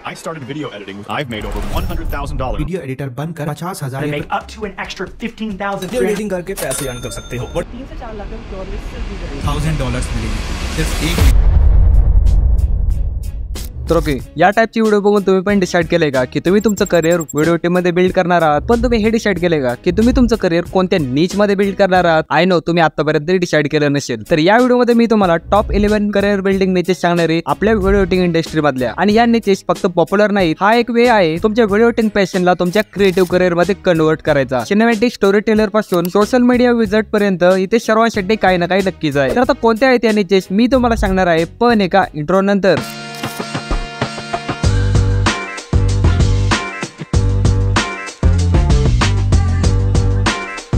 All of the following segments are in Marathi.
I started video editing. I've made over $100,000. Video editor Bankar 50,000 make up to an extra 15,000. Video editing करके पैसे अर्न कर सकते हो। 3 से 4 लाख $1,000 मिलेंगे सिर्फ एक। तर ओके, या टाइपची व्हिडिओ बघून तुम्ही पण डिसाईड केले का की तुम्ही तुमचं करिअर व्हिडिओ टीम मध्ये बिल्ड करणार आहात, पण तुम्ही हे डिसाईड केले का की तुम्ही तुमचं करिअर कोणत्या नीच मध्ये बिल्ड करणार आहात? आय नो तुम्ही आतापर्यंत डिसाईड केलं नसेल। तर या व्हिडिओमध्ये मी तुम्हाला टॉप 11 करिअर बिल्डिंग निचेस सांगणार आहे आपल्या व्हिडिओ एडिटिंग इंडस्ट्री मधल्या। आणि या निचेस फक्त पॉप्युलर नाही, हा एक वे आहे तुमच्या व्हिडिओ एडिटिंग पॅशनला तुमच्या क्रिएटिव्ह करिअर मध्ये कन्वर्ट करायचा। सिनेमॅटिक स्टोरी टेलर पासून सोशल मीडिया विजिट पर्यंत इथे सर्वांसाठी काही ना काही नक्कीच आहे। तर आता कोणत्या आहेत या निचेस मी तुम्हाला सांगणार आहे, पण एका इंट्रो नंतर।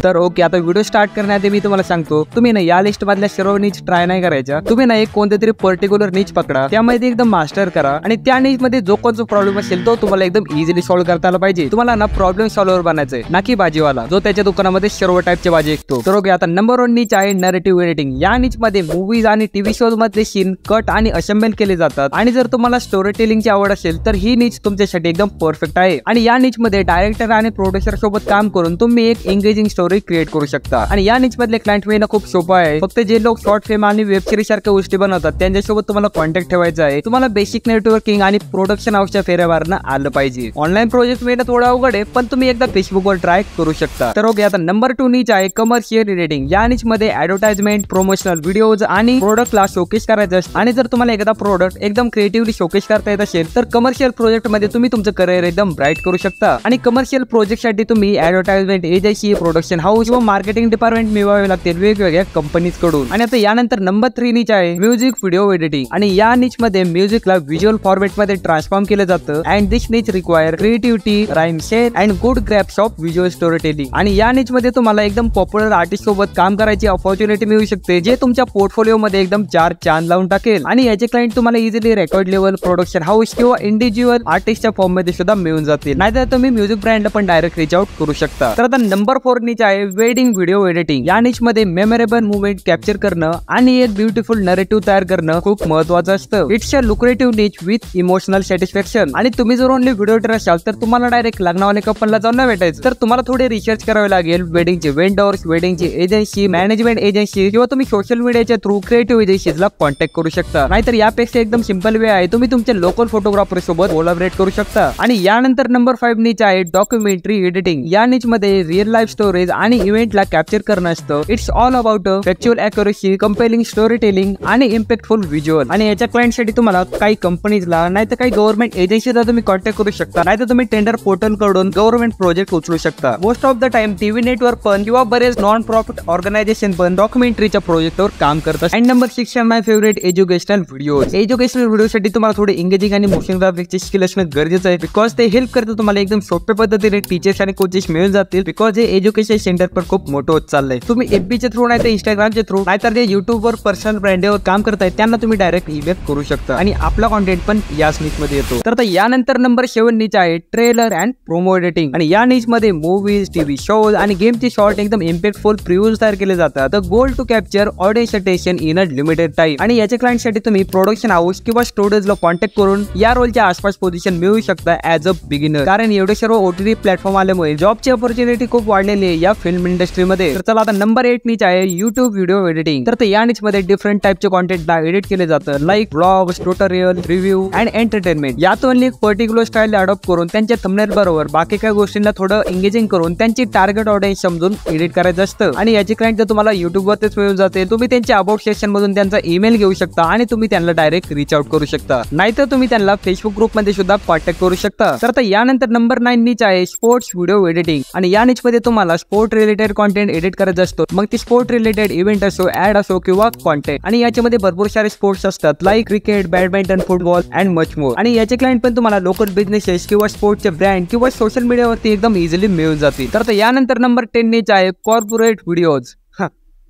तर ओके, आता व्हिडिओ स्टार्ट करण्याआधी मी तुम्हाला सांगतो, तुम्ही ना या लिस्ट मधल्या सर्व नीच ट्राय नाही करायच्या। तुम्ही ना एक कोणते तरी पर्टिक्युलर नीच पकडा, त्यामध्ये एकदम मास्टर करा आणि त्या नीच मध्ये जो कोणता प्रॉब्लेम असेल तो तुम्हाला एकदम इझिली सॉल्व्ह करता आला पाहिजे। तुम्हाला ना प्रॉब्लेम सॉल्व्हर बनायचंय, ना की भाजीवाला जो त्याच्या दुकानामध्ये सर्व टाइपचे भाजी विकतो। तर ओके, आता नंबर 1 नीच आहे नरेटिव्ह एडिटिंग। या नीच मध्ये मूवीज आणि टीव्ही शोज मधले सीन कट आणि असेंबल केले जातात। आणि जर तुम्हाला स्टोरी टेलिंगची आवड असेल तर ही नीच तुमच्यासाठी एकदम परफेक्ट आहे। आणि या नीच मध्ये डायरेक्टर आणि प्रोड्युसर सोबत काम करून तुम्ही एक एंगेजिंग स्टोरी क्रिएट करू शकता। आणि या निच मधले क्लायंट मिळणं खूप सोपं आहे। फक्त जे लोक शॉर्ट फिल्म आणि वेब सिरीज सारख्या गोष्टी बनवतात त्यांच्यासोबत तुम्हाला कॉन्टॅक्ट ठेवायचा आहे। तुम्हाला बेसिक नेटवर्किंग आणि प्रोडक्शन हाऊसच्या फेऱ्या मारणं आलं पाहिजे। ऑनलाईन प्रोजेक्ट मिळणं थोडं अवघड आहे, पण तुम्ही एकदा फेसबुकवर ट्राय करू शकता। तर ओके, आता नंबर 2 निच आहे कमर्शियल एडिटिंग। या निच मध्ये ऍडव्हर्टाइजमेंट, प्रोमोशनल व्हिडिओज आणि प्रोडक्टला शोकेस करायचं असतं। आणि जर तुम्हाला एखादा प्रोडक्ट एकदम क्रिएटिव्हली शोकेस करता येत असेल तर कमर्शियल प्रोजेक्ट मध्ये तुम्ही तुमचं करिअर एकदम ब्राईट करू शकता। आणि कमर्शियल प्रोजेक्ट साठी तुम्ही ऍडव्हर्टाइजमेंट एजन्सी, प्रोडक्शन हाऊस किंवा मार्केटिंग डिपार्टमेंट मिळवावे लागतील वेगवेगळ्या कंपनीज कडून। आणि आता यानंतर नंबर 3 निच आहे म्युझिक व्हिडिओ एडिटिंग। आणि या निच मध्ये म्युझिकला व्हिज्युअल फॉर्मॅट मध्ये ट्रान्सफॉर्म केलं जातं। अँड दिस निच require creativity, rhyme set and good grapes of visual story telling. आणि या निच मध्ये तुम्हाला एकदम पॉप्युलर आर्टिस्ट सोबत काम करायची अपॉर्च्युनिटी मिळू शकते, जे तुमच्या पोर्टफोलिओ मध्ये एकदम 4 चांद लावून टाकेल। आणि याचे क्लायंट तुम्हाला easily record level, production house किंवा इंडिव्हिज्युअल आर्टिस्टच्या फॉर्म मध्ये सुद्धा मिळून जातील। नाहीतर तुम्ही म्युझिक ब्रँडला पण डायरेक्ट रीच आउट करू शकता। तर आता नंबर 4 निच आहे वेडिंग व्हिडिओ एडिटिंग। या निच मध्ये मेमोरेबल मुवमेंट कॅप्चर करणं आणि एक ब्युटिफुल नरेटिव्ह तयार करणं खूप महत्वाचं असतं। इट्स अ लुक्रेटिव्ह निच विथ इमोशनल सॅटिस्फॅक्शन। आणि तुम्ही जर ओनली व्हिडिओ एडिटर असाल तर तुम्हाला डायरेक्ट लग्नावाले कपलला जाऊन नाही भेटायचं, तर तुम्हाला थोडे रिसर्च करावे लागेल। वेडिंगचे वेंडर्स, वेडिंगची एजन्सी, मॅनेजमेंट एजन्सी किंवा तुम्ही सोशल मीडियाच्या थ्रू क्रिएटिव्ह एजन्सीजला कॉन्टॅक्ट करू शकता। नाहीतर यापेक्षा एकदम सिंपल वे आहे, तुम्ही तुमच्या लोकल फोटोग्राफर सोबत कोलॅबोरेट करू शकता। आणि यानंतर नंबर 5 निच आहे डॉक्युमेंटरी एडिटिंग। या निच मध्ये रिअल लाईफ स्टोरीज आणि इव्हेंटला कॅप्चर करणं असतं। It's all about factual accuracy, compelling story telling आणि इम्पॅक्टफुल व्हिज्युअल। आणि याच्या क्लायंटसाठी तुम्हाला काही कंपनीजला नाहीतर काही गव्हर्नमेंट एजन्सीला तुम्ही कॉन्टॅक्ट करू शकता, नाहीतर तुम्ही टेंडर पोर्टल कडून गव्हर्नमेंट प्रोजेक्ट उचलू शकता। Most of the time TV network पण किंवा बरेच नॉन प्रॉफिट ऑर्गनायझेशन पण डॉक्युमेंटरीच्या प्रोजेक्टवर काम करतात। And number 6 my favourite educational videos. Educational व्हिडिओसाठी तुम्हाला थोडे एंगेजिंग आणि मोशन ग्राफिक्सचे स्किल असणं गरजेचं आहे, बिकॉज ते हेल्प करते तुम्हाला एकदम सोप्या पद्धतीने टीचर्स आणि कोचेस मिळून जातील, बिकॉज हे एज्युकेशन सेंटर पण खूप मोठं होत चाललंय। तुम्ही एफबीच्या थ्रू नाही तर इंस्टाग्रामच्या थ्रू नाहीतर जे युट्यूबवर पर्सनल ब्रँडवर काम करतायत त्यांना तुम्ही डायरेक्ट ईमेल करू शकता आणि आपला कॉन्टेंट पण याच निच मध्ये येतो। तर यानंतर नंबर 7 निच आहे ट्रेलर अँड प्रोमो एडिटिंग। आणि या निच मध्ये मूवीज, टीव्ही शोज आणि गेमचे शॉर्ट एकदम इम्पॅक्टफुल प्रिव्ह्यूज तयार केले जातात। The goal to capture audience attention in a limited time. आणि याच्या क्लायंटसाठी तुम्ही प्रोडक्शन हाऊस किंवा स्टुडिओजला कॉन्टॅक्ट करून या रोलच्या आसपास पोझिशन मिळवू शकता ऍज अ बिगिनर, कारण एवढे सर्व ओटीटी प्लॅटफॉर्म आल्यामुळे जॉबची अपॉर्च्युनिटी खूप वाढलेली आहे या फिल्म इंडस्ट्रीमध्ये। तर चला आता नंबर 8 निच आहे युट्यूब व्हिडिओ एडिटिंग। तर या निच मध्ये डिफरंट टाइपचे कॉन्टेंट एडिट केले जातं, like vlogs, tutorial, review and entertainment. यातून एक पर्टिक्युलर स्टाईल अडॉप्ट करून त्यांच्या थंबनेल बरोबर बाकी काही गोष्टींना थोडं एंगेजिंग करून त्यांची टार्गेट ऑडियन्स समजून एडिट करायचं असतं। आणि याचे क्लायंट जर तुम्हाला युट्यूबवरच मिळून जाते, तुम्ही त्यांच्या अबाउट सेक्शन मधून त्यांचा ईमेल घेऊ शकता आणि तुम्ही त्यांना डायरेक्ट रीच आउट करू शकता, नाहीतर तुम्ही त्यांना फेसबुक ग्रुप मध्ये सुद्धा कॉन्टॅक्ट करू शकता। तर यानंतर नंबर 9 निच आहे स्पोर्ट्स व्हिडिओ एडिटिंग। आणि या निच मध्ये तुम्हाला स्पोर्ट रिलेटेड कॉन्टेंट एडिट करायचं असतो, मग ती स्पोर्ट रिलेटेड इव्हेंट असो, ऍड असो किंवा कॉन्टेंट। आणि याच्यामध्ये भरपूर सारे स्पोर्ट्स असतात, like cricket, badminton, football and much more. आणि याचे क्लायंट पण तुम्हाला लोकल बिझनेसेस किंवा स्पोर्ट्सचे ब्रँड किंवा सोशल मीडियावरती एकदम इझिली मिळून जातील। तर यानंतर नंबर 10 निच आहे कॉर्पोरेट व्हिडिओज।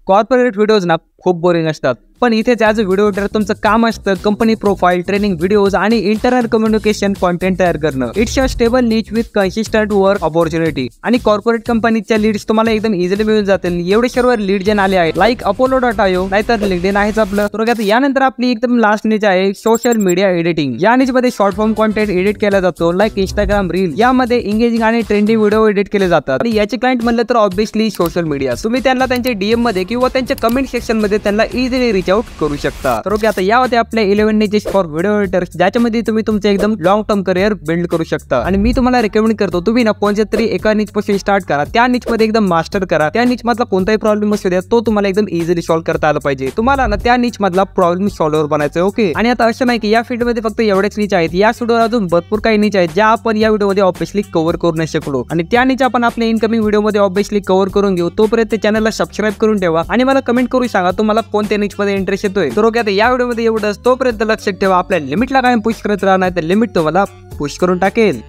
कॉर्पोरेट व्हिडिओज ना खूप बोरिंग असतात, पण इथेच ॲज अ व्हिडिओ एडिटर तुमचं काम असतं कंपनी प्रोफाईल, ट्रेनिंग व्हिडिओज आणि इंटरनल कम्युनिकेशन कॉन्टेंट तयार करणं. इट्स अ स्टेबल नीच विथ कन्सिस्टंट वर्क अपॉर्च्युनिटी. आणि कॉर्पोरेट कंपनीच्या लीड्स तुम्हाला एकदम इझिली मिळून जातील. एवढे सर्व लीड जे आले आहेत लाईक Apollo.io नाहीतर लिंक्डइन आहेच आपलं. तर यानंतर आपली एकदम लास्ट नीच आहे सोशल मीडिया एडिटिंग. या नीच मध्ये शॉर्ट फॉर्म कॉन्टेंट एडिट केला जातो लाईक इंस्टाग्राम रील. यामध्ये एंगेजिंग आणि ट्रेंडिंग व्हिडिओ एडिट केले जातात. आणि याचे क्लायंट म्हणलं तर ऑब्विसली सोशल मीडिया. तुम्ही त्यांना त्यांच्या डीएम मध्ये किंवा त्यांच्या कमेंट सेक्शन मध्ये त्यांना इझिली रीच आउट करू शकता. तर आता या होत्या आपल्या 11 निचेस फॉर व्हिडिओ एडिटर्स ज्याच्यामध्ये तुम्ही तुमचे एकदम लॉंग टर्म करिअर बिल्ड करू शकता. आणि मी तुम्हाला रेकमेंड करतो तुम्ही ना कोणत्या तरी एका निच पासून स्टार्ट करा, त्या निच मध्ये एकदम मास्टर करा. त्या निच मधला कोणताही प्रॉब्लेम असू द्या तो तुम्हाला एकदम इझिली सॉल्व्ह करता आला पाहिजे. तुम्हाला ना त्या निच मधला प्रॉब्लेम सॉल्व्हर बनायचं. ओके. आणि आता असं नाही की या फील्ड मध्ये फक्त एवढेच निच आहेत. या व्हिडिओवर अजून भरपूर काही निच आहेत ज्या आपण या व्हिडिओ मध्ये ऑब्विसली कव्हर करू नाही शकलो. आणि त्या निच आपण आपल्या इनकमिंग व्हिडिओ मध्ये ऑब्विसली कव्हर करून घेऊ. तोपर्यंत चॅनलला सबस्क्राईब करून ठेवा आणि मला कमेंट करून सांगा तुम्हाला कोणत्या निच मध्ये इंटरेस्ट येतोय. तर ओके, आता या व्हिडिओ मध्ये एवढंच. तोपर्यंत लक्षात ठेवा आपल्या लिमिटला काय पुश करत राहणार तर लिमिट तुम्हाला पुश करून टाकेल.